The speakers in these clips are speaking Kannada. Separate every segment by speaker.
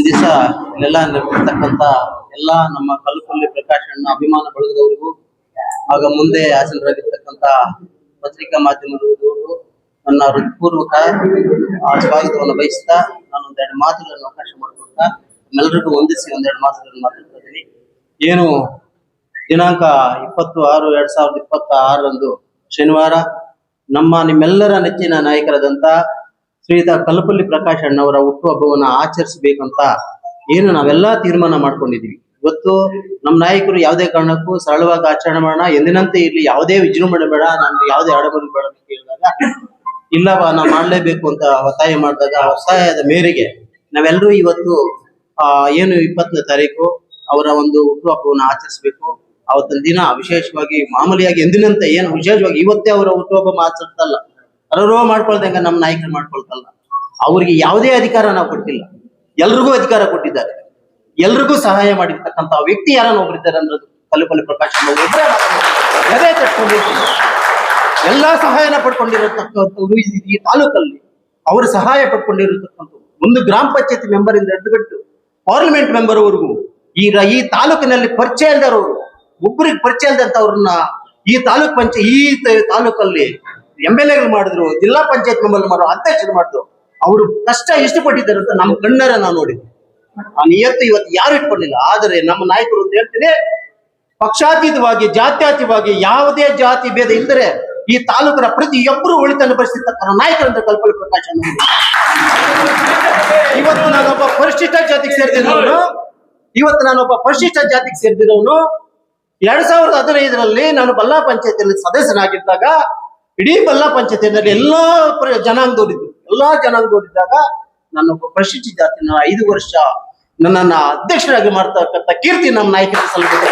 Speaker 1: ದಿವಸ ಇಲ್ಲೆಲ್ಲ ನೆರವೇರ್ತಕ್ಕಂಥ ಎಲ್ಲ ನಮ್ಮ ಕಲ್ಪಲ್ಲಿ ಪ್ರಕಾಶ್ ಅಣ್ಣ ಅಭಿಮಾನ ಬಳಗದವರಿಗೂ ಆಗ ಮುಂದೆ ಹಾಸನರಾಗಿರ್ತಕ್ಕಂಥ ಪತ್ರಿಕಾ ಮಾಧ್ಯಮದವರು ನನ್ನ ಹೃತ್ಪೂರ್ವಕ ಸ್ವಾಗತವನ್ನು ಬಯಸ್ತಾ ನಾನು ಒಂದೆರಡು ಮಾತುಗಳನ್ನು ಅವಕಾಶ ಮಾಡಿಕೊಡ್ತಾ ನಮ್ಮೆಲ್ಲರಿಗೂ ಹೊಂದಿಸಿ ಒಂದೆರಡು ಮಾತುಗಳನ್ನು ಮಾತಾಡ್ತಾ ಇದ್ದೀನಿ. ಏನು ದಿನಾಂಕ 20/6/2026 ಶನಿವಾರ ನಿಮ್ಮೆಲ್ಲರ ನೆಚ್ಚಿನ ನಾಯಕರಾದಂಥ ಶ್ರೀಯುತ ಕಲ್ಪಲ್ಲಿ ಪ್ರಕಾಶ್ ಅಣ್ಣವರ ಹುಟ್ಟುಹಬ್ಬವನ್ನು ಆಚರಿಸಬೇಕಂತ ಏನು ನಾವೆಲ್ಲ ತೀರ್ಮಾನ ಮಾಡ್ಕೊಂಡಿದೀವಿ. ಇವತ್ತು ನಮ್ಮ ನಾಯಕರು ಯಾವುದೇ ಕಾರಣಕ್ಕೂ ಸರಳವಾಗಿ ಆಚರಣೆ ಮಾಡೋಣ, ಎಂದಿನಂತೆ ಇರ್ಲಿ, ಯಾವುದೇ ವಿಜೃಂಭಣೆ ಬೇಡ, ನಮ್ಗೆ ಯಾವುದೇ ಅಡಬರು ಬೇಡ ಅಂತ ಹೇಳಿದಾಗ ಇಲ್ಲವಾ ನಾವು ಮಾಡ್ಲೇಬೇಕು ಅಂತ ಒತ್ತಾಯ ಮಾಡಿದಾಗ ಒತ್ತಾಯದ ಮೇರೆಗೆ ನಾವೆಲ್ಲರೂ ಇವತ್ತು ಏನು 20ನೇ ತಾರೀಕು ಅವರ ಒಂದು ಹುಟ್ಟುಹಬ್ಬವನ್ನು ಆಚರಿಸಬೇಕು. ಅವತ್ತಿನ ದಿನ ವಿಶೇಷವಾಗಿ ಮಾಮೂಲಿಯಾಗಿ ಎಂದಿನಂತೆ ಏನು ವಿಶೇಷವಾಗಿ ಇವತ್ತೇ ಅವರ ಹುಟ್ಟುಹಬ್ಬ ಆಚರಿಸ್ತಲ್ಲ, ಅರರೋ ಮಾಡ್ಕೊಳ್ದಂಗ ನಮ್ಮ ನಾಯಕರು ಮಾಡ್ಕೊಳ್ತಲ್ಲ. ಅವ್ರಿಗೆ ಯಾವುದೇ ಅಧಿಕಾರ ನಾವು ಕೊಟ್ಟಿಲ್ಲ, ಎಲ್ರಿಗೂ ಅಧಿಕಾರ ಕೊಟ್ಟಿದ್ದಾರೆ. ಎಲ್ರಿಗೂ ಸಹಾಯ ಮಾಡಿರ್ತಕ್ಕಂಥ ವ್ಯಕ್ತಿ ಯಾರನ್ನ ಒಬ್ಬರಿದ್ದಾರೆ ಅಂದ್ರೆ ಕಲ್ಪಲ್ಲಿ ಪ್ರಕಾಶ್ ಎದೆ ತಟ್ಕೊಂಡಿರ್ತಾರೆ. ಎಲ್ಲಾ ಸಹಾಯನ ಪಡ್ಕೊಂಡಿರತಕ್ಕಂಥವ್ರು ಈ ತಾಲೂಕಲ್ಲಿ ಅವರು ಸಹಾಯ ಪಡ್ಕೊಂಡಿರತಕ್ಕಂಥ ಒಂದು ಗ್ರಾಮ ಪಂಚಾಯತಿ ಮೆಂಬರ್ ಇಂದ ಹಿಡಿದುಬಿಟ್ಟು ಪಾರ್ಲಿಮೆಂಟ್ ಮೆಂಬರ್ ವರೆಗೂ ಈ ತಾಲೂಕಿನಲ್ಲಿ ಪರಿಚಯ ಇಲ್ದವರು, ಒಬ್ಬರಿಗೆ ಪರಿಚಯ ಇಲ್ದಂತವ್ರನ್ನ ಈ ತಾಲೂಕಲ್ಲಿ MLA ಮಾಡಿದ್ರು, ಜಿಲ್ಲಾ ಪಂಚಾಯತ್ ಮೆಂಬರ್ ಮಾಡಿದ್ರು, ಅಧ್ಯಕ್ಷರು ಮಾಡಿದ್ರು. ಅವರು ಕಷ್ಟ ಎಷ್ಟು ಪಟ್ಟಿದ್ದಾರೆ ಅಂತ ನಮ್ಮ ಕಣ್ಣರ ನಾವು ನೋಡಿದ್ವಿ. ಆ ನಿಯತ್ತು ಇವತ್ತು ಯಾರು ಇಟ್ಕೊಂಡಿಲ್ಲ. ಆದರೆ ನಮ್ಮ ನಾಯಕರು ಅಂತ ಹೇಳ್ತೀನಿ, ಪಕ್ಷಾತೀತವಾಗಿ ಜಾತ್ಯತೀತವಾಗಿ ಯಾವುದೇ ಜಾತಿ ಭೇದ ಇಲ್ಲದೆ ಈ ತಾಲೂಕಿನ ಪ್ರತಿಯೊಬ್ಬರು ಒಳಿತನ್ನು ಬಯಸಿರ್ತಕ್ಕಂಥ ನಾಯಕರಂತ ಕಲ್ಪಲ್ಲಿ ಪ್ರಕಾಶ್ ಅಣ್ಣ. ಇವತ್ತು ನಾನೊಬ್ಬ ಪರಿಶಿಷ್ಟ ಜಾತಿಗೆ ಸೇರಿದಿರೋನು 2015ರಲ್ಲಿ ನಾನು ಬಲ್ಲಾ ಪಂಚಾಯತಿಯಲ್ಲಿ ಸದಸ್ಯನಾಗಿದ್ದಾಗ ಇಡೀ ಬಲ್ಲಾ ಪಂಚಾಯತಿಯಲ್ಲಿ ಎಲ್ಲಾ ಜನಾಂಗದವರಿದ್ದಾಗ ನಾನೊಬ್ಬ ಪರಿಶಿಷ್ಟ ಜಾತಿನ 5 ವರ್ಷ ನನ್ನನ್ನ ಅಧ್ಯಕ್ಷರಾಗಿ ಮಾಡ್ತಕ್ಕಂಥ ಕೀರ್ತಿ ನಮ್ಮ ನಾಯಕರಿಗೆ ಸಲ್ಲಬೇಕು.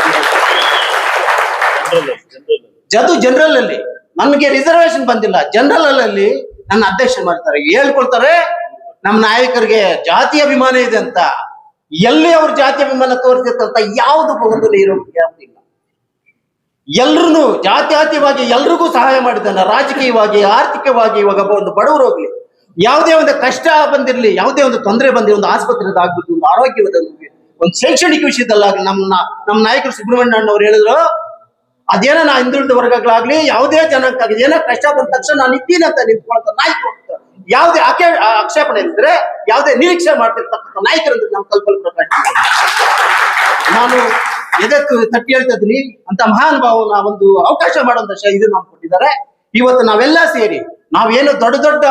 Speaker 1: ಜನರಲ್ ಅಲ್ಲಿ ನಮಗೆ ರಿಸರ್ವೇಶನ್ ಬಂದಿಲ್ಲ, ಜನರಲ್ ಅಲ್ಲಿ ನನ್ನ ಅಧ್ಯಕ್ಷ ಮಾಡ್ತಾರೆ, ಹೇಳ್ಕೊಳ್ತಾರೆ ನಮ್ಮ ನಾಯಕರಿಗೆ ಜಾತಿ ಅಭಿಮಾನ ಇದೆ ಅಂತ. ಎಲ್ಲಿ ಅವ್ರ ಜಾತಿ ಅಭಿಮಾನ ತೋರಿಸಿರ್ತಂತ ಯಾವುದು ಒಂದು ಇರೋದಿಲ್ಲ. ಎಲ್ರು ಜಾತ್ಯತೀತವಾಗಿ ಎಲ್ರಿಗೂ ಸಹಾಯ ಮಾಡಿದ್ದಾನೆ. ರಾಜಕೀಯವಾಗಿ, ಆರ್ಥಿಕವಾಗಿ, ಇವಾಗ ಒಂದು ಬಡವರು ಹೋಗ್ಲಿ, ಯಾವುದೇ ಒಂದು ಕಷ್ಟ ಬಂದಿರ್ಲಿ, ಯಾವುದೇ ಒಂದು ತೊಂದರೆ ಬಂದಿರಲಿ, ಒಂದು ಆಸ್ಪತ್ರೆದಾಗ್ಬಿಟ್ಟು, ಒಂದು ಆರೋಗ್ಯದ, ಒಂದು ಶೈಕ್ಷಣಿಕ ವಿಷಯದಲ್ಲಾಗ್ಲಿ ನಮ್ಮ ನಾಯಕರು ಸುಬ್ರಹ್ಮಣ್ಯ ಅಣ್ಣವ್ರು ಹೇಳಿದ್ರು, ಅದೇನೋ ನಾ ಹಿಂದುಳಿದ ವರ್ಗಗಳಾಗ್ಲಿ ಯಾವುದೇ ಜನಕ್ಕಾಗಿ ಏನೋ ಕಷ್ಟ ಬಂದ ತಕ್ಷಣ ನಾನು ಇದ್ದೀನಿ ಅಂತ ನಿಂತ್ಕೊಳ್ಳೋ ನಾಯಕರು, ಯಾವುದೇ ಆಕ್ಷೇಪಣೆ ಇದ್ರೆ ಯಾವುದೇ ನಿರೀಕ್ಷೆ ಮಾಡ್ತಿರ್ತಕ್ಕಂಥ ನಾಯಕರಂದ್ರೆ ನಮ್ಮ ಕಲ್ಪಲ್ಲಿ ಪ್ರಕಾಶ್. ನಾನು ಎದಕ್ಕೆ ತಟ್ಟಿ ಹೇಳ್ತಾ ಇದ್ದೀನಿ ಅಂತ ಮಹಾನ್ ಭಾವನ ಒಂದು ಅವಕಾಶ ಮಾಡುವಂತ ಇದು ನಾವು ಕೊಟ್ಟಿದ್ದಾರೆ. ಇವತ್ತು ನಾವೆಲ್ಲ ಸೇರಿ ನಾವೇನು ದೊಡ್ಡ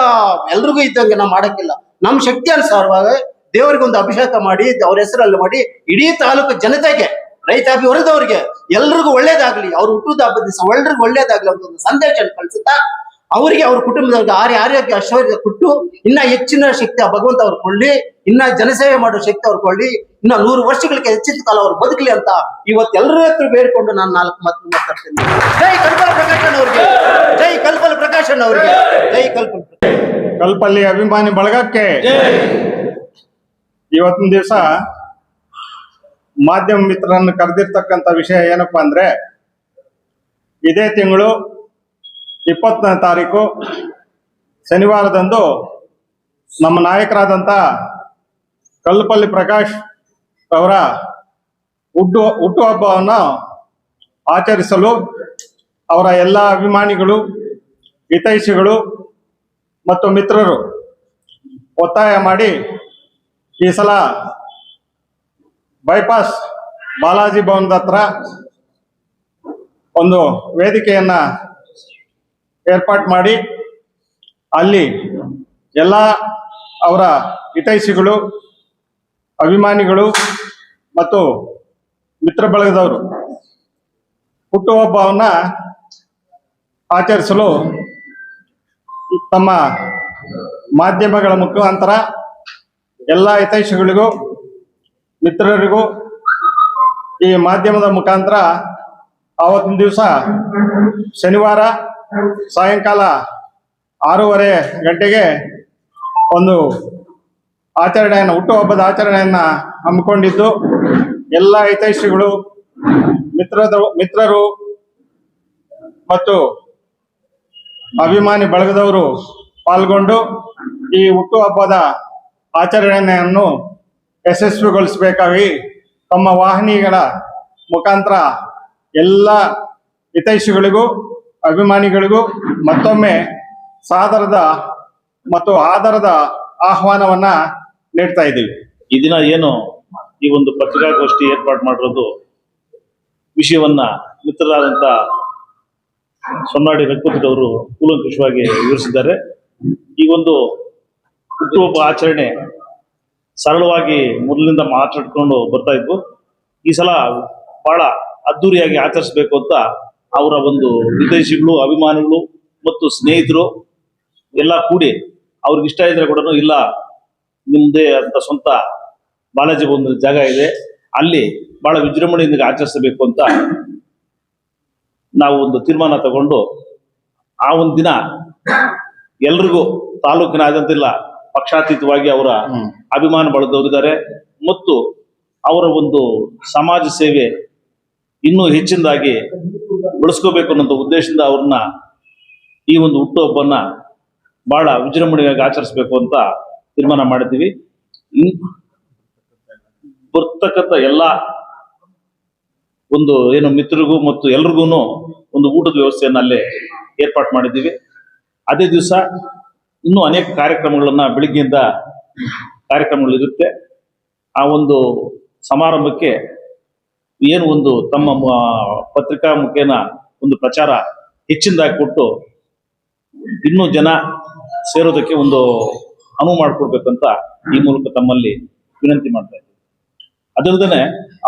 Speaker 1: ಎಲ್ರಿಗೂ ಇದ್ದಂಗೆ ನಾವು ಮಾಡಕ್ಕಿಲ್ಲ. ನಮ್ಮ ಶಕ್ತಿ ಅನುಸಾರವಾಗಿ ದೇವರಿಗೊಂದು ಅಭಿಷೇಕ ಮಾಡಿ ಅವ್ರ ಹೆಸರಲ್ಲಿ ಮಾಡಿ ಇಡೀ ತಾಲೂಕು ಜನತೆಗೆ, ರೈತಾಪಿ ಹೊರದವ್ರಿಗೆ ಎಲ್ರಿಗೂ ಒಳ್ಳೇದಾಗ್ಲಿ, ಅವ್ರ ಹುಟ್ಟುದ ಹಬ್ಬದ ದಿವಸ ಎಲ್ರಿಗೂ ಒಳ್ಳೇದಾಗ್ಲಿ ಅಂತ ಒಂದು ಸಂದೇಶ ಕಳಿಸುತ್ತಾ ಅವರಿಗೆ ಅವ್ರ ಕುಟುಂಬದವ್ರಿಗೆ ಆರೋಗ್ಯ ಐಶ್ವರ್ಯ ಕೊಟ್ಟು ಇನ್ನ ಹೆಚ್ಚಿನ ಶಕ್ತಿ ಆ ಭಗವಂತ ಅವ್ರು ಕೊಳ್ಳಿ, ಇನ್ನ ಜನಸೇವೆ ಮಾಡೋ ಶಕ್ತಿ ಅವ್ರು ಕೊಳ್ಳಿ, ಇನ್ನ 100 ವರ್ಷಗಳಿಗೆ ಹೆಚ್ಚಿನ ಕಾಲ ಅವ್ರು ಬದುಕಲಿ ಅಂತ ಇವತ್ತೆಲ್ಲರ ಹತ್ರ ಬೇಡ್ಕೊಂಡು ನಾನು 4 ಮಾತು ಮಾತಾಡ್ತೇನೆ. ಜೈ ಕಲ್ಪಲ್ಲಿ ಪ್ರಕಾಶ್ ಅವ್ರಿಗೆ, ಜೈ ಕಲ್ಪಲ್ಲಿ ಪ್ರಕಾಶ್ ಅವ್ರಿಗೆ, ಜೈ
Speaker 2: ಕಲ್ಪಲ್ಲಿ ಅಭಿಮಾನಿ ಬಳಗಕ್ಕೆ ಇವತ್ತಿನ ದಿವಸ ಮಾಧ್ಯಮ ಮಿತ್ರರನ್ನು ಕರೆದಿರ್ತಕ್ಕಂಥ ವಿಷಯ ಏನಪ್ಪಾ ಅಂದ್ರೆ, ಇದೇ ತಿಂಗಳು 20ನೇ ತಾರೀಕು ಶನಿವಾರದಂದು ನಮ್ಮ ನಾಯಕರಾದಂಥ ಕಲ್ಪಲ್ಲಿ ಪ್ರಕಾಶ್ ಅವರ ಹುಟ್ಟುಹಬ್ಬವನ್ನು ಆಚರಿಸಲು ಅವರ ಎಲ್ಲ ಅಭಿಮಾನಿಗಳು, ಹಿತೈಷಿಗಳು ಮತ್ತು ಮಿತ್ರರು ಒತ್ತಾಯ ಮಾಡಿ ಈ ಸಲ ಬೈಪಾಸ್ ಬಾಲಾಜಿ ಭವನದ ಹತ್ರ ಒಂದು ವೇದಿಕೆಯನ್ನ ಏರ್ಪಾಟ್ ಮಾಡಿ ಅಲ್ಲಿ ಎಲ್ಲ ಅವರ ಹಿತೈಷಿಗಳು, ಅಭಿಮಾನಿಗಳು ಮತ್ತು ಮಿತ್ರ ಬಳಗದವರು ಹುಟ್ಟುಹಬ್ಬವನ್ನು ಆಚರಿಸಲು ತಮ್ಮ ಮಾಧ್ಯಮಗಳ ಮುಖಾಂತರ ಎಲ್ಲ ಹಿತೈಷಿಗಳಿಗೂ, ಮಿತ್ರರಿಗೂ ಈ ಮಾಧ್ಯಮದ ಮುಖಾಂತರ ಆವತ್ತಿನ ದಿವಸ ಶನಿವಾರ ಸಾಯಂಕಾಲ 6:30 ಗಂಟೆಗೆ ಒಂದು ಹುಟ್ಟುಹಬ್ಬದ ಆಚರಣೆಯನ್ನ ಹಮ್ಮಿಕೊಂಡಿದ್ದು ಎಲ್ಲ ಹಿತೈಷಿಗಳು, ಮಿತ್ರರು ಮತ್ತು ಅಭಿಮಾನಿ ಬಳಗದವರು ಪಾಲ್ಗೊಂಡು ಈ ಹುಟ್ಟುಹಬ್ಬದ ಆಚರಣೆಯನ್ನು ಯಶಸ್ವಿಗೊಳಿಸಬೇಕಾಗಿ ತಮ್ಮ ವಾಹಿನಿಗಳ ಮುಖಾಂತರ ಎಲ್ಲ ಹಿತೈಷಿಗಳಿಗೂ ಅಭಿಮಾನಿಗಳಿಗೂ ಮತ್ತೊಮ್ಮೆ ಸಾದರದ ಮತ್ತು ಆಧಾರದ ಆಹ್ವಾನವನ್ನ ನೀಡ್ತಾ ಇದ್ದೀವಿ.
Speaker 3: ಈ ದಿನ ಏನು ಈ ಒಂದು ಪತ್ರಿಕಾಗೋಷ್ಠಿ ಏರ್ಪಾಡು ಮಾಡಿರೋದು ವಿಷಯವನ್ನ ಮಿತ್ರರಾದಂತ ಸೊನ್ನಾಡಿ ರಘುಪತಿ ಅವರು ಕೂಲಂಕುಷವಾಗಿ ವಿವರಿಸಿದ್ದಾರೆ. ಈ ಒಂದು ಹುಟ್ಟುಹಬ್ಬ ಆಚರಣೆ ಸರಳವಾಗಿ ಮೊದಲಿನಿಂದ ಮಾತಾಡ್ಕೊಂಡು ಬರ್ತಾ ಇದ್ವು. ಈ ಸಲ ಬಹಳ ಅದ್ದೂರಿಯಾಗಿ ಆಚರಿಸಬೇಕು ಅಂತ ಅವರ ಒಂದು ಹಿತೈಷಿಗಳು, ಅಭಿಮಾನಿಗಳು ಮತ್ತು ಸ್ನೇಹಿತರು ಎಲ್ಲ ಕೂಡಿ ಅವ್ರಿಗೆ ಇಷ್ಟ ಇದ್ರೆ ಕೂಡ ಇಲ್ಲ ನಿಮ್ದೇ ಅಂತ ಸ್ವಂತ ಬಾಲಾಜಿ ಒಂದು ಜಾಗ ಇದೆ, ಅಲ್ಲಿ ಬಹಳ ವಿಜೃಂಭಣೆಯಿಂದ ಆಚರಿಸಬೇಕು ಅಂತ ನಾವು ಒಂದು ತೀರ್ಮಾನ ತಗೊಂಡು ಆ ಒಂದು ದಿನ ಎಲ್ರಿಗೂ ತಾಲೂಕಿನಾದ್ಯಂತಿಲ್ಲ ಪಕ್ಷಾತೀತವಾಗಿ ಅವರ ಅಭಿಮಾನ ಬಳದವರಿದ್ದಾರೆ ಮತ್ತು ಅವರ ಒಂದು ಸಮಾಜ ಸೇವೆ ಇನ್ನೂ ಹೆಚ್ಚಿನದಾಗಿ ಬೆಳೆಸ್ಕೋಬೇಕು ಅನ್ನೋ ಉದ್ದೇಶದಿಂದ ಅವ್ರನ್ನ ಈ ಒಂದು ಹುಟ್ಟುಹಬ್ಬನ್ನ ಬಹಳ ವಿಜೃಂಭಣೆಯಾಗಿ ಆಚರಿಸಬೇಕು ಅಂತ ತೀರ್ಮಾನ ಮಾಡಿದ್ದೀವಿ. ಬರ್ತಕ್ಕಂಥ ಎಲ್ಲ ಒಂದು ಏನು ಮಿತ್ರರಿಗೂ ಮತ್ತು ಎಲ್ರಿಗೂ ಒಂದು ಊಟದ ವ್ಯವಸ್ಥೆಯನ್ನ ಅಲ್ಲೇ ಏರ್ಪಾಟ್ ಮಾಡಿದ್ದೀವಿ. ಅದೇ ದಿವಸ ಇನ್ನೂ ಅನೇಕ ಕಾರ್ಯಕ್ರಮಗಳನ್ನ ಬೆಳಿಗ್ಗೆಯಿಂದ ಕಾರ್ಯಕ್ರಮಗಳಿರುತ್ತೆ. ಆ ಒಂದು ಸಮಾರಂಭಕ್ಕೆ ಏನು ಒಂದು ತಮ್ಮ ಪತ್ರಿಕಾ ಮುಖೇನ ಒಂದು ಪ್ರಚಾರ ಹೆಚ್ಚಿನದಾಗಿ ಕೊಟ್ಟು ಇನ್ನೂ ಜನ ಸೇರೋದಕ್ಕೆ ಒಂದು ಅನುವು ಮಾಡಿಕೊಡ್ಬೇಕಂತ ಈ ಮೂಲಕ ತಮ್ಮಲ್ಲಿ ವಿನಂತಿ ಮಾಡ್ತಾ ಇದ್ದೀವಿ. ಅದಲ್ಲದೆ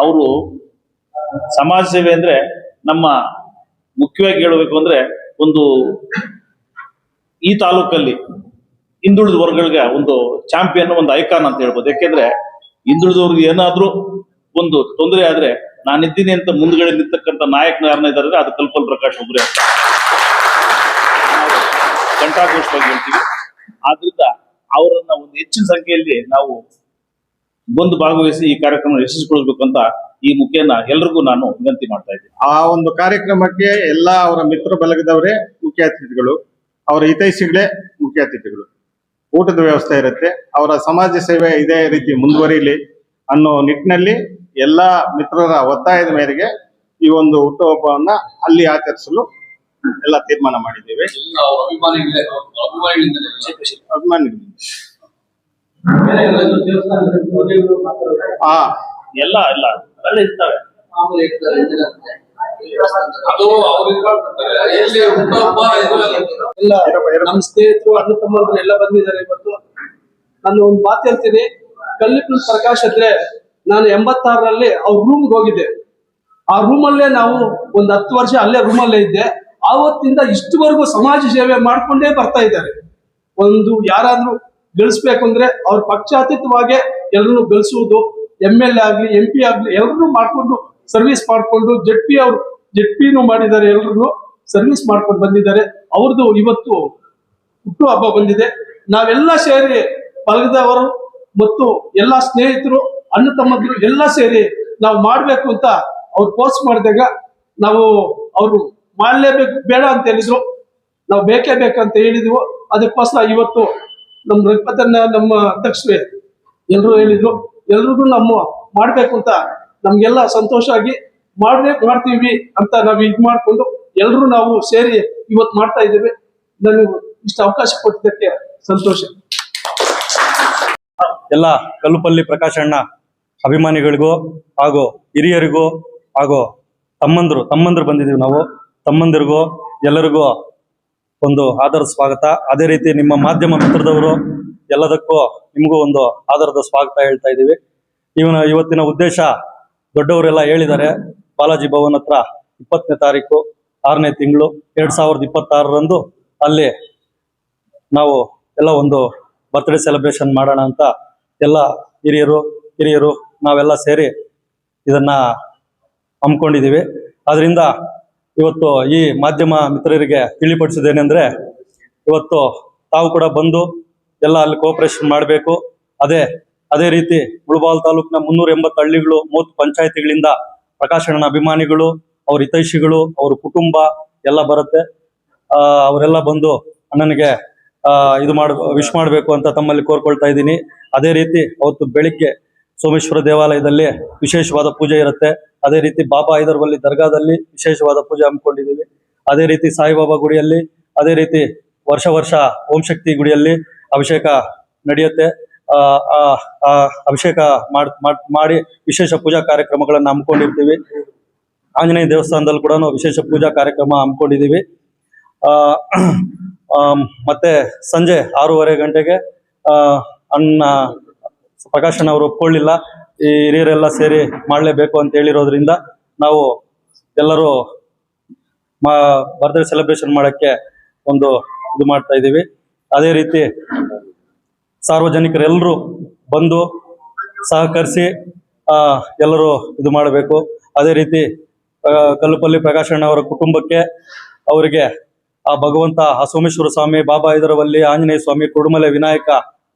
Speaker 3: ಅವರು ಸಮಾಜ ಸೇವೆ ಅಂದ್ರೆ ನಮ್ಮ ಮುಖ್ಯವಾಗಿ ಹೇಳಬೇಕು ಅಂದ್ರೆ ಒಂದು ಈ ತಾಲೂಕಲ್ಲಿ ಹಿಂದುಳಿದ ವರ್ಗಗಳಿಗೆ ಒಂದು ಚಾಂಪಿಯನ್, ಒಂದು ಐಕಾನ್ ಅಂತ ಹೇಳ್ಬೋದು. ಯಾಕೆಂದ್ರೆ ಹಿಂದುಳಿದವ್ರಿಗೆ ಏನಾದ್ರೂ ಒಂದು ತೊಂದರೆ ಆದ್ರೆ ನಾನಿದ್ದೀನಿ ಅಂತ ಮುಂದ್ಗಡೆ ನಿಂತಕ್ಕಂಥ ನಾಯಕನ ಯಾರನ್ನ ಇದ್ದಾರೆ ಅದು ಕಲ್ಪಲ್ ಪ್ರಕಾಶ್ ಒಬ್ಬರೇ ಅಂತ ಘಂಟಾಘೋಷವಾಗಿ ಹೇಳ್ತೀವಿ. ಆದ್ರಿಂದ ಅವರನ್ನ ಒಂದು ಹೆಚ್ಚಿನ ಸಂಖ್ಯೆಯಲ್ಲಿ ನಾವು ಬಂದು ಭಾಗವಹಿಸಿ ಈ ಕಾರ್ಯಕ್ರಮ ಯಶಸ್ವಿಗೊಳಿಸಬೇಕು ಅಂತ ಈ ಮುಖೇನ ಎಲ್ರಿಗೂ ನಾನು ವಿನಂತಿ ಮಾಡ್ತಾ ಇದ್ದೀನಿ.
Speaker 2: ಆ ಒಂದು ಕಾರ್ಯಕ್ರಮಕ್ಕೆ ಎಲ್ಲ ಅವರ ಮಿತ್ರ ಬಲಗದವರೇ ಮುಖ್ಯ ಅತಿಥಿಗಳು, ಅವರ ಹಿತೈಷಿಗಳೇ ಮುಖ್ಯ ಅತಿಥಿಗಳು. ಊಟದ ವ್ಯವಸ್ಥೆ ಇರುತ್ತೆ. ಅವರ ಸಮಾಜ ಸೇವೆ ಇದೇ ರೀತಿ ಮುಂದುವರಿಲಿ ಅನ್ನೋ ನಿಟ್ಟಿನಲ್ಲಿ ಎಲ್ಲ ಮಿತ್ರರ ಒತ್ತಾಯದ ಮೇರೆಗೆ ಈ ಒಂದು ಹುಟ್ಟುಹಬ್ಬವನ್ನ ಅಲ್ಲಿ ಆಚರಿಸಲು ಎಲ್ಲ ತೀರ್ಮಾನ ಮಾಡಿದ್ದೇವೆ. ಅಭಿಮಾನಿಗಳು
Speaker 3: ಎಲ್ಲ ಎಲ್ಲ ಅಲ್ಲೇ ಇರ್ತವೆ.
Speaker 4: ಎಲ್ಲ ನಮ್ಮ ಸ್ನೇಹಿತರು ಅಣ್ಣ ತಮ್ಮಂದ್ರು ಎಲ್ಲ ಬಂದಿದ್ದಾರೆ ಇವತ್ತು. ನಾನು ಒಂದು ಮಾತು ಹೇಳ್ತೀನಿ, ಕಲ್ಲಿಪುಲ್ ಪ್ರಕಾಶ್ ಅಂದ್ರೆ ನಾನು 86ರಲ್ಲಿ ಅವ್ರ ರೂಮ್ಗೆ ಹೋಗಿದ್ದೆ. ಆ ರೂಮಲ್ಲೇ ನಾವು ಒಂದು 10 ವರ್ಷ ಅಲ್ಲೇ ರೂಮಲ್ಲೇ ಇದ್ದೆ. ಆವತ್ತಿಂದ ಇಷ್ಟುವರೆಗೂ ಸಮಾಜ ಸೇವೆ ಮಾಡ್ಕೊಂಡೇ ಬರ್ತಾ ಇದ್ದಾರೆ. ಒಂದು ಯಾರಾದ್ರೂ ಗಳಿಸ್ಬೇಕು ಅಂದ್ರೆ ಅವ್ರ ಪಕ್ಷಾತೀತವಾಗಿ ಎಲ್ಲರೂ ಗಳಿಸುವುದು, MLA ಆಗ್ಲಿ MP ಆಗ್ಲಿ ಎಲ್ಲರೂ ಮಾಡ್ಕೊಂಡು ಸರ್ವಿಸ್ ಮಾಡ್ಕೊಂಡು ಜೆಡ್ಪಿನೂ ಮಾಡಿದ್ದಾರೆ. ಎಲ್ರು ಸರ್ವಿಸ್ ಮಾಡ್ಕೊಂಡು ಬಂದಿದ್ದಾರೆ. ಅವ್ರದ್ದು ಇವತ್ತು ಹುಟ್ಟು ಹಬ್ಬ ಬಂದಿದೆ. ನಾವೆಲ್ಲ ಸೇರಿ ಪಲಗದವರು ಮತ್ತು ಎಲ್ಲ ಸ್ನೇಹಿತರು, ಅಣ್ಣ ತಮ್ಮಂದ್ರು ಎಲ್ಲ ಸೇರಿ ನಾವು ಮಾಡ್ಬೇಕು ಅಂತ ಅವ್ರು ಪೋಸ್ಟ್ ಮಾಡಿದಾಗ ನಾವು ಅವರು ಮಾಡ್ಲೇಬೇಕು ಬೇಡ ಅಂತ ಹೇಳಿದ್ರು. ನಾವು ಬೇಕೇ ಬೇಕಂತ ಹೇಳಿದ್ವು. ಅದಕ್ಕೋಸ್ಕರ ಇವತ್ತು ನಮ್ಮ ರಘುಪತನ್ನ ನಮ್ಮ ಅಧ್ಯಕ್ಷರೇ ಎಲ್ರು ಹೇಳಿದ್ರು, ಎಲ್ರಿಗೂ ನಮ್ಮ ಮಾಡ್ಬೇಕು ಅಂತ ನಮ್ಗೆಲ್ಲ ಸಂತೋಷ ಆಗಿ ಮಾಡ್ತೀವಿ ಅಂತ ನಾವು ಇದು ಮಾಡ್ಕೊಂಡು ಎಲ್ರು ನಾವು ಸೇರಿ ಇವತ್ತು ಮಾಡ್ತಾ ಇದ್ದೇವೆ. ನನಗೆ ಇಷ್ಟು ಅವಕಾಶ ಕೊಟ್ಟಿದ್ದಕ್ಕೆ ಸಂತೋಷ.
Speaker 5: ಎಲ್ಲ ಕಲ್ಲುಪಲ್ಲಿ ಪ್ರಕಾಶಣ್ಣ ಅಭಿಮಾನಿಗಳಿಗೂ ಹಾಗೂ ಹಿರಿಯರಿಗೂ ಹಾಗೂ ತಮ್ಮಂದ್ರು ಬಂದಿದ್ದೀವಿ ನಾವು. ತಮ್ಮಂದಿರಿಗೂ ಎಲ್ಲರಿಗೂ ಒಂದು ಆದರದ ಸ್ವಾಗತ. ಅದೇ ರೀತಿ ನಿಮ್ಮ ಮಾಧ್ಯಮ ಮಿತ್ರದವರು ಎಲ್ಲದಕ್ಕೂ ನಿಮಗೂ ಒಂದು ಆದರದ ಸ್ವಾಗತ ಹೇಳ್ತಾ ಇದ್ದೀವಿ. ಇವತ್ತಿನ ಉದ್ದೇಶ ದೊಡ್ಡವರೆಲ್ಲ ಹೇಳಿದ್ದಾರೆ. ಬಾಲಾಜಿ ಭವನ್ ಹತ್ರ 20ನೇ ತಾರೀಕು 6ನೇ ತಿಂಗಳು 2026ರಂದು ಅಲ್ಲಿ ನಾವು ಎಲ್ಲ ಒಂದು ಬರ್ತ್ಡೇ ಸೆಲೆಬ್ರೇಷನ್ ಮಾಡೋಣ ಅಂತ ಎಲ್ಲ ಹಿರಿಯರು ನಾವೆಲ್ಲ ಸೇರಿ ಇದನ್ನ ಹಮ್ಮಿಕೊಂಡಿದ್ದೀವಿ. ಅದರಿಂದ ಇವತ್ತು ಈ ಮಾಧ್ಯಮ ಮಿತ್ರರಿಗೆ ತಿಳಿಪಡಿಸೋದೇನೆಂದ್ರೆ, ಇವತ್ತು ತಾವು ಕೂಡ ಬಂದು ಎಲ್ಲ ಅಲ್ಲಿ ಕೋಆಪರೇಷನ್ ಮಾಡಬೇಕು. ಅದೇ ರೀತಿ ಮುಳಬಾಗಿಲು ತಾಲೂಕಿನ 380 ಹಳ್ಳಿಗಳು 30 ಪಂಚಾಯತಿಗಳಿಂದ ಪ್ರಕಾಶಣ್ಣನ ಅಭಿಮಾನಿಗಳು, ಅವ್ರ ಹಿತೈಷಿಗಳು, ಅವ್ರ ಕುಟುಂಬ ಎಲ್ಲ ಬರುತ್ತೆ. ಅವರೆಲ್ಲ ಬಂದು ಅಣ್ಣನಿಗೆ ವಿಶ್ ಮಾಡಬೇಕು ಅಂತ ತಮ್ಮಲ್ಲಿ ಕೋರ್ಕೊಳ್ತಾ ಇದ್ದೀನಿ. ಅದೇ ರೀತಿ ಅವತ್ತು ಬೆಳಿಗ್ಗೆ ಸೋಮೇಶ್ವರ ದೇವಾಲಯದಲ್ಲಿ ವಿಶೇಷವಾದ ಪೂಜೆ ಇರುತ್ತೆ. ಅದೇ ರೀತಿ ಬಾಬಾ ಹೈದರ್ಬಲ್ಲಿ ದರ್ಗಾದಲ್ಲಿ ವಿಶೇಷವಾದ ಪೂಜೆ ಹಮ್ಮಿಕೊಂಡಿದ್ದೀವಿ. ಅದೇ ರೀತಿ ಸಾಯಿಬಾಬಾ ಗುಡಿಯಲ್ಲಿ, ಅದೇ ರೀತಿ ವರ್ಷ ಓಂ ಶಕ್ತಿ ಗುಡಿಯಲ್ಲಿ ಅಭಿಷೇಕ ನಡೆಯುತ್ತೆ. ಆ ಅಭಿಷೇಕ ಮಾಡಿ ವಿಶೇಷ ಪೂಜಾ ಕಾರ್ಯಕ್ರಮಗಳನ್ನು ಹಮ್ಮಿಕೊಂಡಿರ್ತೀವಿ. ಆಂಜನೇಯ ದೇವಸ್ಥಾನದಲ್ಲಿ ಕೂಡ ವಿಶೇಷ ಪೂಜಾ ಕಾರ್ಯಕ್ರಮ ಹಮ್ಮಿಕೊಂಡಿದ್ದೀವಿ. ಮತ್ತೆ ಸಂಜೆ 6:30 ಗಂಟೆಗೆ ಅಣ್ಣ ಪ್ರಕಾಶಣ್ಣ ಅವರು ಒಪ್ಕೊಳ್ಳಿಲ್ಲ, ಈ ಹಿರಿಯರೆಲ್ಲ ಸೇರಿ ಮಾಡಲೇಬೇಕು ಅಂತ ಹೇಳಿರೋದ್ರಿಂದ ನಾವು ಎಲ್ಲರೂ ಬರ್ತ್ಡೇ ಸೆಲೆಬ್ರೇಷನ್ ಮಾಡೋಕ್ಕೆ ಒಂದು ಇದು ಮಾಡ್ತಾ ಇದ್ದೀವಿ. ಅದೇ ರೀತಿ ಸಾರ್ವಜನಿಕರೆಲ್ಲರೂ ಬಂದು ಸಹಕರಿಸಿ ಎಲ್ಲರೂ ಇದು ಮಾಡಬೇಕು. ಅದೇ ರೀತಿ ಕಲ್ಲುಪಲ್ಲಿ ಪ್ರಕಾಶಣ್ಣ ಅವರ ಕುಟುಂಬಕ್ಕೆ, ಅವರಿಗೆ ಆ ಭಗವಂತ, ಆ ಸೋಮೇಶ್ವರ ಸ್ವಾಮಿ, ಬಾಬಾ ಹೈದರಬಲ್ಲಿ, ಆಂಜನೇಯ ಸ್ವಾಮಿ, ಕುಡುಮಲೆ ವಿನಾಯಕ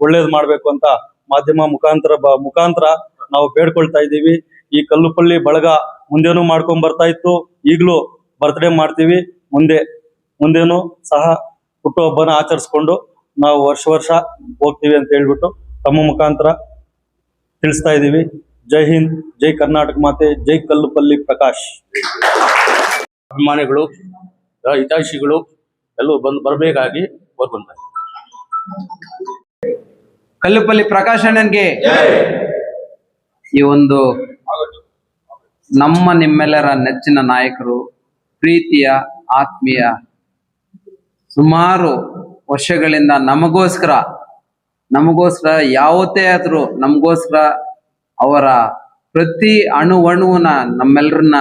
Speaker 5: ಒಳ್ಳೇದು ಮಾಡಬೇಕು ಅಂತ ಮಾಧ್ಯಮ ಮುಖಾಂತರ ನಾವು ಬೇಡ್ಕೊಳ್ತಾ ಇದ್ದೀವಿ. ಈ ಕಲ್ಲುಪಲ್ಲಿ ಬಳಗ ಮುಂದೇನೂ ಮಾಡ್ಕೊಂಡ್ ಬರ್ತಾ ಇತ್ತು, ಈಗಲೂ ಬರ್ತ್ಡೇ ಮಾಡ್ತೀವಿ, ಮುಂದೇನು ಸಹ ಹುಟ್ಟುಹಬ್ಬನ ಆಚರಿಸ್ಕೊಂಡು ನಾವು ವರ್ಷ ಹೋಗ್ತೀವಿ ಅಂತ ಹೇಳ್ಬಿಟ್ಟು ತಮ್ಮ ಮುಖಾಂತರ ತಿಳಿಸ್ತಾ ಇದ್ದೀವಿ. ಜೈ ಹಿಂದ್, ಜೈ ಕರ್ನಾಟಕ ಮಾತೆ, ಜೈ ಕಲ್ಲುಪಲ್ಲಿ ಪ್ರಕಾಶ್.
Speaker 6: ಅಭಿಮಾನಿಗಳು, ಹಿತೈಷಿಗಳು ಎಲ್ಲರೂ ಬರಬೇಕಾಗಿ ಕೋರ್ಕೊಂತಾರೆ.
Speaker 7: ಕಲ್ಲುಪಲ್ಲಿ ಪ್ರಕಾಶಣ್ಣನ್ಗೆ ಈ ಒಂದು ನಿಮ್ಮೆಲ್ಲರ ನೆಚ್ಚಿನ ನಾಯಕರು, ಪ್ರೀತಿಯ ಆತ್ಮೀಯ, ಸುಮಾರು ವರ್ಷಗಳಿಂದ ನಮಗೋಸ್ಕರ ಯಾವತ್ತೇ ಆದ್ರೂ ನಮಗೋಸ್ಕರ ಅವರ ಪ್ರತಿ ಅಣುವನ್ನ ನಮ್ಮೆಲ್ಲರನ್ನ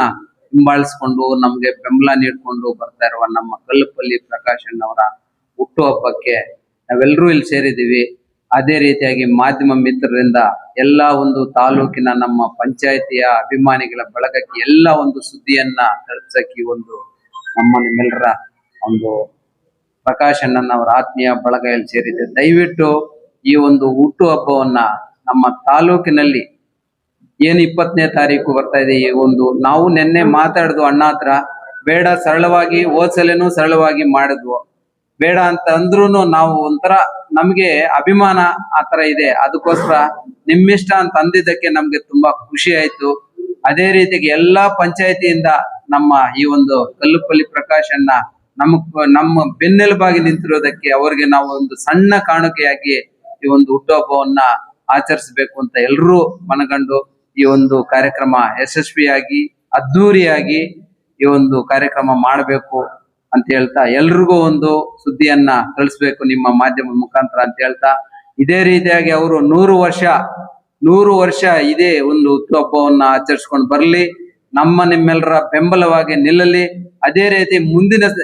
Speaker 7: ಹಿಂಬಾಲಿಸ್ಕೊಂಡು ನಮ್ಗೆ ಬೆಂಬಲ ನೀಡ್ಕೊಂಡು ಬರ್ತಾ ಇರುವ ನಮ್ಮ ಕಲ್ಲುಪಲ್ಲಿ ಪ್ರಕಾಶಣ್ಣವರ ಹುಟ್ಟುಹಬ್ಬಕ್ಕೆ ನಾವೆಲ್ಲರೂ ಇಲ್ಲಿ ಸೇರಿದ್ದೀವಿ. ಅದೇ ರೀತಿಯಾಗಿ ಮಾಧ್ಯಮ ಮಿತ್ರರಿಂದ ಎಲ್ಲ ಒಂದು ತಾಲೂಕಿನ ನಮ್ಮ ಪಂಚಾಯಿತಿಯ ಅಭಿಮಾನಿಗಳ ಬಳಗಕ್ಕೆ ಎಲ್ಲ ಒಂದು ಸುದ್ದಿಯನ್ನ ತಲುಪಿಸಕ್ಕೆ ಒಂದು ನಿಮ್ಮೆಲ್ಲರ ಒಂದು ಪ್ರಕಾಶಣ್ಣನವರ ಆತ್ಮೀಯ ಬಳಗ ಇಲ್ಲಿ ಸೇರಿದೆ. ದಯವಿಟ್ಟು ಈ ಒಂದು ಹುಟ್ಟುಹಬ್ಬವನ್ನ ನಮ್ಮ ತಾಲೂಕಿನಲ್ಲಿ ಏನು 20ನೇ ತಾರೀಕು ಬರ್ತಾ ಇದೆ, ಈ ಒಂದು ನಾವು ನಿನ್ನೆ ಮಾತಾಡಿದ್ವು ಅಣ್ಣ ಹತ್ರ, ಬೇಡ ಸರಳವಾಗಿ ಹೋದ್ಸಲೇನು ಸರಳವಾಗಿ ಮಾಡಿದ್ವು, ಬೇಡ ಅಂತ ಅಂದ್ರೂನು ನಾವು ಒಂಥರ ನಮ್ಗೆ ಅಭಿಮಾನ ಆತರ ಇದೆ, ಅದಕ್ಕೋಸ್ಕರ ನಿಮ್ಮಿಷ್ಟ ಅಂತ ಅಂದಿದ್ದಕ್ಕೆ ನಮ್ಗೆ ತುಂಬಾ ಖುಷಿ ಆಯ್ತು. ಅದೇ ರೀತಿಯಾಗಿ ಎಲ್ಲಾ ಪಂಚಾಯತಿಯಿಂದ ನಮ್ಮ ಈ ಒಂದು ಕಲ್ಲುಪಲ್ಲಿ ಪ್ರಕಾಶಣ್ಣ ನಮ್ಮ ಬೆನ್ನೆಲುಬಾಗಿ ನಿಂತಿರೋದಕ್ಕೆ ಅವರಿಗೆ ನಾವು ಒಂದು ಸಣ್ಣ ಕಾಣಿಕೆಯಾಗಿ ಈ ಒಂದು ಹುಟ್ಟುಹಬ್ಬವನ್ನ ಆಚರಿಸಬೇಕು ಅಂತ ಎಲ್ಲರೂ ಮನಗಂಡು ಈ ಒಂದು ಕಾರ್ಯಕ್ರಮ ಯಶಸ್ವಿಯಾಗಿ ಅದ್ಧೂರಿಯಾಗಿ ಈ ಒಂದು ಕಾರ್ಯಕ್ರಮ ಮಾಡಬೇಕು ಅಂತ ಹೇಳ್ತಾ, ಎಲ್ರಿಗೂ ಒಂದು ಸುದ್ದಿಯನ್ನ ತಿಳಿಸ್ಬೇಕು ನಿಮ್ಮ ಮಾಧ್ಯಮದ ಮುಖಾಂತರ ಅಂತ ಹೇಳ್ತಾ, ಇದೇ ರೀತಿಯಾಗಿ ಅವರು 100 ವರ್ಷ ಇದೇ ಒಂದು ಹುಟ್ಟುಹಬ್ಬವನ್ನ ಆಚರಿಸ್ಕೊಂಡು ಬರ್ಲಿ, ನಿಮ್ಮೆಲ್ಲರ ಬೆಂಬಲವಾಗಿ ನಿಲ್ಲಲಿ. ಅದೇ ರೀತಿ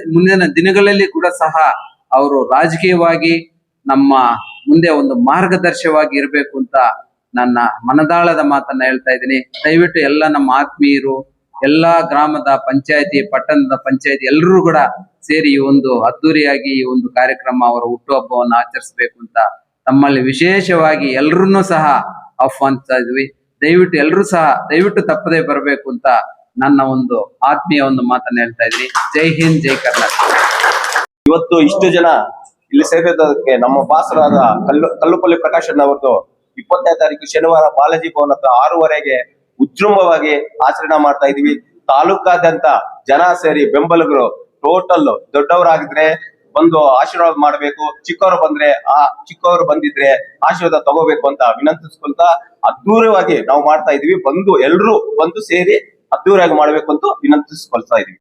Speaker 7: ಮುಂದಿನ ದಿನಗಳಲ್ಲಿ ಕೂಡ ಸಹ ಅವರು ರಾಜಕೀಯವಾಗಿ ನಮ್ಮ ಮುಂದೆ ಒಂದು ಮಾರ್ಗದರ್ಶವಾಗಿ ಇರಬೇಕು ಅಂತ ನನ್ನ ಮನದಾಳದ ಮಾತನ್ನ ಹೇಳ್ತಾ ಇದ್ದೀನಿ. ದಯವಿಟ್ಟು ಎಲ್ಲ ನಮ್ಮ ಆತ್ಮೀಯರು, ಎಲ್ಲಾ ಗ್ರಾಮದ ಪಂಚಾಯತಿ, ಪಟ್ಟಣದ ಪಂಚಾಯತಿ ಎಲ್ಲರೂ ಕೂಡ ಸೇರಿ ಈ ಒಂದು ಅದ್ದೂರಿಯಾಗಿ ಈ ಒಂದು ಕಾರ್ಯಕ್ರಮ, ಅವರ ಹುಟ್ಟುಹಬ್ಬವನ್ನು ಆಚರಿಸಬೇಕು ಅಂತ ತಮ್ಮಲ್ಲಿ ವಿಶೇಷವಾಗಿ ಎಲ್ಲರನ್ನೂ ಸಹ ಆಹ್ವಾನಿಸ್ತಾ ಇದ್ವಿ. ದಯವಿಟ್ಟು ಎಲ್ಲರೂ ಸಹ ದಯವಿಟ್ಟು ತಪ್ಪದೇ ಬರಬೇಕು ಅಂತ ನನ್ನ ಒಂದು ಆತ್ಮೀಯ ಒಂದು ಮಾತನ್ನ ಹೇಳ್ತಾ ಇದ್ದೀನಿ. ಜೈ ಹಿಂದ್, ಜೈ ಕರ್ನಾಟಕ.
Speaker 8: ಇವತ್ತು ಇಷ್ಟು ಜನ ಇಲ್ಲಿ ಸೇರಿರೋದಕ್ಕೆ ನಮ್ಮ ಬಾಸರಾದ ಕಲ್ಲುಪಲ್ಲಿ ಪ್ರಕಾಶಣ್ಣ ಅವರದು 20ನೇ ತಾರೀಕು ಶನಿವಾರ ಬಾಲಾಜಿ ಭವನ ಹತ್ರ 6:30ಗೆ ಉಜೃಂಭವಾಗಿ ಆಚರಣೆ ಮಾಡ್ತಾ ಇದೀವಿ. ತಾಲೂಕಾದ್ಯಂತ ಜನ ಸೇರಿ ಬೆಂಬಲಿಗರು ಟೋಟಲ್ ದೊಡ್ಡವರಾಗಿದ್ರೆ ಬಂದು ಆಶೀರ್ವಾದ ಮಾಡಬೇಕು, ಚಿಕ್ಕವರು ಬಂದಿದ್ರೆ ಆಶೀರ್ವಾದ ತಗೋಬೇಕು ಅಂತ ವಿನಂತಿಸ್ಕೊಂತ ಅದ್ದೂರವಾಗಿ ನಾವು ಮಾಡ್ತಾ ಇದೀವಿ. ಎಲ್ರು ಬಂದು ಸೇರಿ ಅದ್ದೂರಿಯಾಗಿ ಮಾಡ್ಬೇಕು ಅಂತ ವಿನಂತಿಸ್ಕೊಳ್ತಾ ಇದೀವಿ.